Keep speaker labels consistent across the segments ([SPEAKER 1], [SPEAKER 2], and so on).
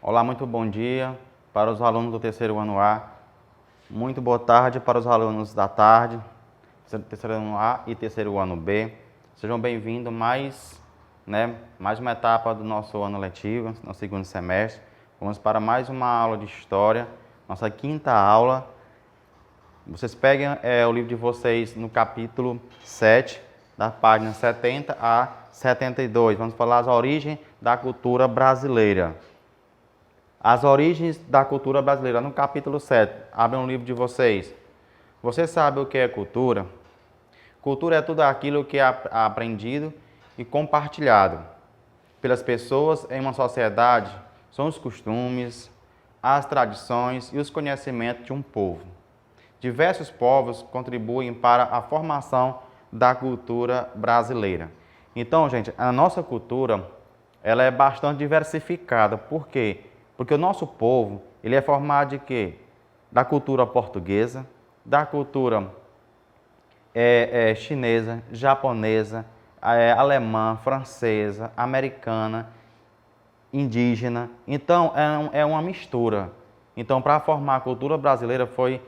[SPEAKER 1] Olá, muito bom dia para os alunos do terceiro ano A. Muito boa tarde para os alunos da tarde, terceiro ano A e terceiro ano B. Sejam bem-vindos mais uma etapa do nosso ano letivo, no segundo semestre. Vamos para mais uma aula de História, nossa quinta aula. Vocês peguem o livro de vocês no capítulo 7, da página 70 a 72. Vamos falar as origens da cultura brasileira. As origens da cultura brasileira, no capítulo 7. Abrem um livro de vocês. Você sabe o que é cultura? Cultura é tudo aquilo que é aprendido e compartilhado pelas pessoas em uma sociedade. São os costumes, as tradições e os conhecimentos de um povo. Diversos povos contribuem para a formação da cultura brasileira. Então, gente, a nossa cultura ela é bastante diversificada. Por quê? Porque o nosso povo ele é formado de quê? Da cultura portuguesa, da cultura chinesa, japonesa, alemã, francesa, americana, indígena. Então, é uma mistura. Então, para formar a cultura brasileira foi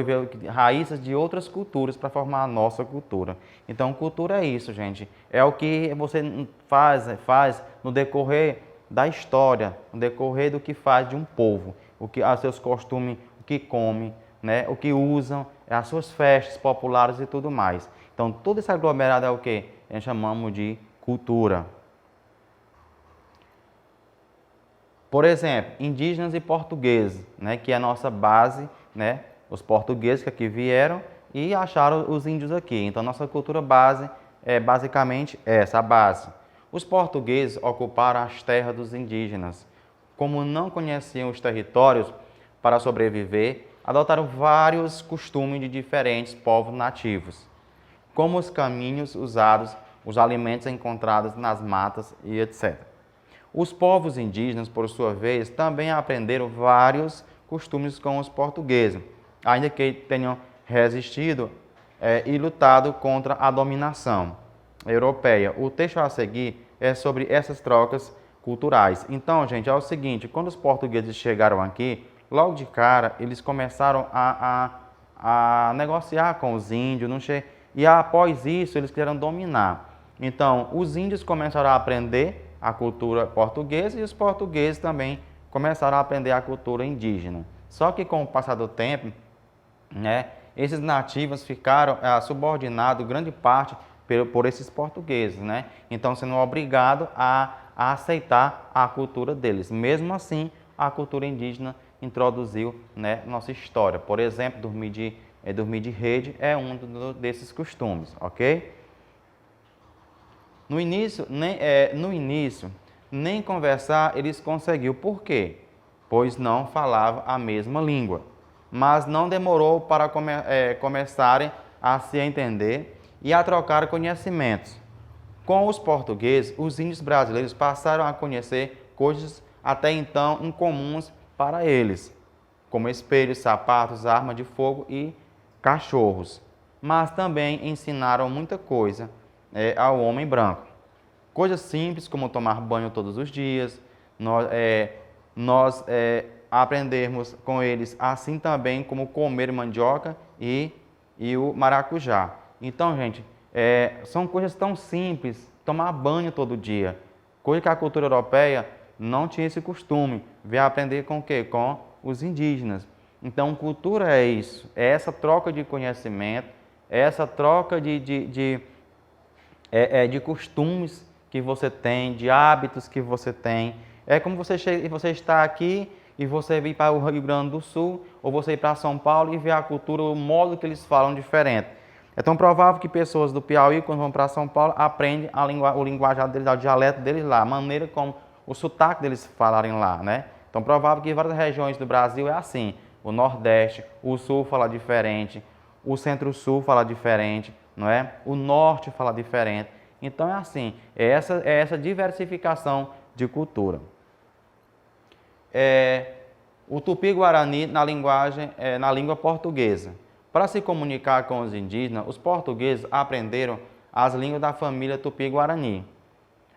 [SPEAKER 1] ver raízes de outras culturas para formar a nossa cultura. Então, cultura é isso, gente. É o que você faz no decorrer da história, no decorrer do que faz de um povo, os seus costumes, o que come, né, o que usam, as suas festas populares e tudo mais. Então, todo esse aglomerado é o que a gente chamamos de cultura. Por exemplo, indígenas e portugueses, né, que é a nossa base, né, os portugueses que aqui vieram e acharam os índios aqui. Então, nossa cultura base é basicamente essa, a base. Os portugueses ocuparam as terras dos indígenas. Como não conheciam os territórios para sobreviver, adotaram vários costumes de diferentes povos nativos, como os caminhos usados, os alimentos encontrados nas matas e etc. Os povos indígenas, por sua vez, também aprenderam vários costumes com os portugueses, ainda que tenham resistido e lutado contra a dominação europeia. O texto a seguir é sobre essas trocas culturais. Então, gente, é o seguinte, quando os portugueses chegaram aqui, logo de cara, eles começaram a negociar com os índios, e após isso, eles quiseram dominar. Então, os índios começaram a aprender a cultura portuguesa e os portugueses também começaram a aprender a cultura indígena. Só que com o passar do tempo, né, esses nativos ficaram subordinados, grande parte, por esses portugueses, né? Então, sendo obrigado a aceitar a cultura deles. Mesmo assim, a cultura indígena introduziu, né, nossa história. Por exemplo, dormir de rede é um desses costumes, ok? No início, nem conversar eles conseguiram. Por quê? Pois não falavam a mesma língua. Mas não demorou para começarem a se entender e a trocar conhecimentos. Com os portugueses, os índios brasileiros passaram a conhecer coisas até então incomuns para eles, como espelhos, sapatos, armas de fogo e cachorros. Mas também ensinaram muita coisa ao homem branco. Coisas simples como tomar banho todos os dias, nós aprendermos com eles assim também como comer mandioca e o maracujá. Então, gente, são coisas tão simples, tomar banho todo dia, coisa que a cultura europeia não tinha esse costume, veio aprender com o quê? Com os indígenas. Então, cultura é isso, é essa troca de conhecimento, é essa troca de costumes que você tem, de hábitos que você tem. É como você está aqui e você vir para o Rio Grande do Sul, ou você ir para São Paulo e ver a cultura, o modo que eles falam diferente. É tão provável que pessoas do Piauí, quando vão para São Paulo, aprendem o linguajar deles, o dialeto deles lá, a maneira como o sotaque deles falarem lá, né? Então, provável que várias regiões do Brasil é assim. O Nordeste, o Sul fala diferente, o Centro-Sul fala diferente, não é? O Norte fala diferente. Então, é assim, é essa diversificação de cultura. O Tupi-Guarani na língua portuguesa. Para se comunicar com os indígenas, os portugueses aprenderam as línguas da família Tupi-Guarani.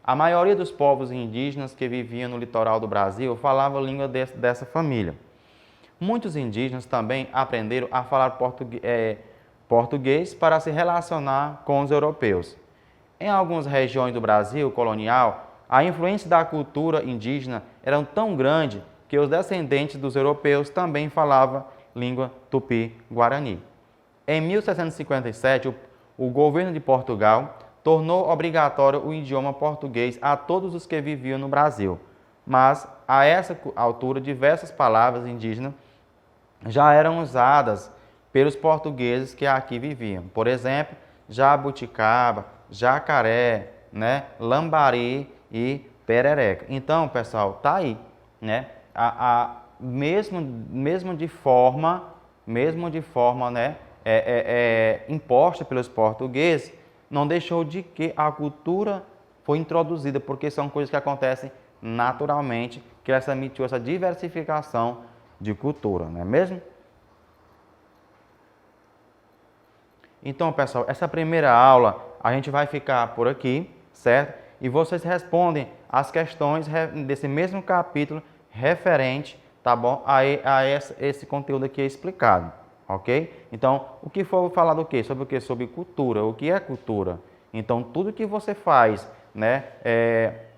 [SPEAKER 1] A maioria dos povos indígenas que viviam no litoral do Brasil falava a língua dessa família. Muitos indígenas também aprenderam a falar português para se relacionar com os europeus. Em algumas regiões do Brasil colonial, a influência da cultura indígena era tão grande que os descendentes dos europeus também falavam língua tupi-guarani. Em 1757, o governo de Portugal tornou obrigatório o idioma português a todos os que viviam no Brasil, mas a essa altura diversas palavras indígenas já eram usadas pelos portugueses que aqui viviam. Por exemplo, jabuticaba, jacaré, né, lambari e perereca. Então, pessoal, tá aí, né? Mesmo de forma, né, imposta pelos portugueses, não deixou de que a cultura foi introduzida, porque são coisas que acontecem naturalmente, que essa permitiu essa diversificação de cultura, não é mesmo? Então, pessoal, essa primeira aula a gente vai ficar por aqui, certo? E vocês respondem as questões desse mesmo capítulo referente, tá bom? A esse conteúdo aqui explicado, ok? Então, o que for falar do quê? Sobre o quê? Sobre cultura. O que é cultura? Então, tudo que você faz, né?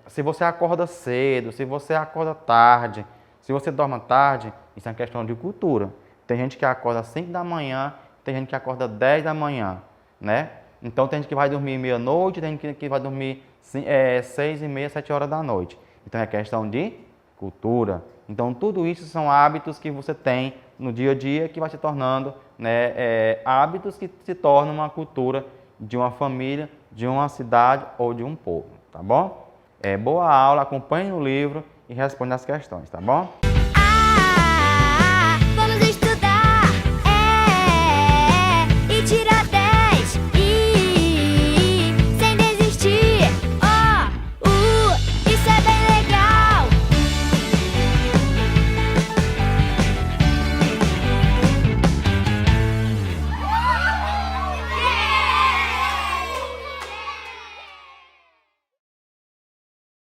[SPEAKER 1] Se você acorda cedo, se você acorda tarde, se você dorme tarde, isso é uma questão de cultura. Tem gente que acorda às 5 da manhã, tem gente que acorda 10 da manhã, né? Então, tem gente que vai dormir meia-noite, tem gente que vai dormir 6h30, 7 horas da noite. Então, é questão de cultura. Então, tudo isso são hábitos que você tem no dia a dia que vai se tornando, né, hábitos que se tornam uma cultura de uma família, de uma cidade ou de um povo, tá bom? Boa aula, acompanhe o livro e responda as questões, tá bom?
[SPEAKER 2] Vamos estudar, e tirar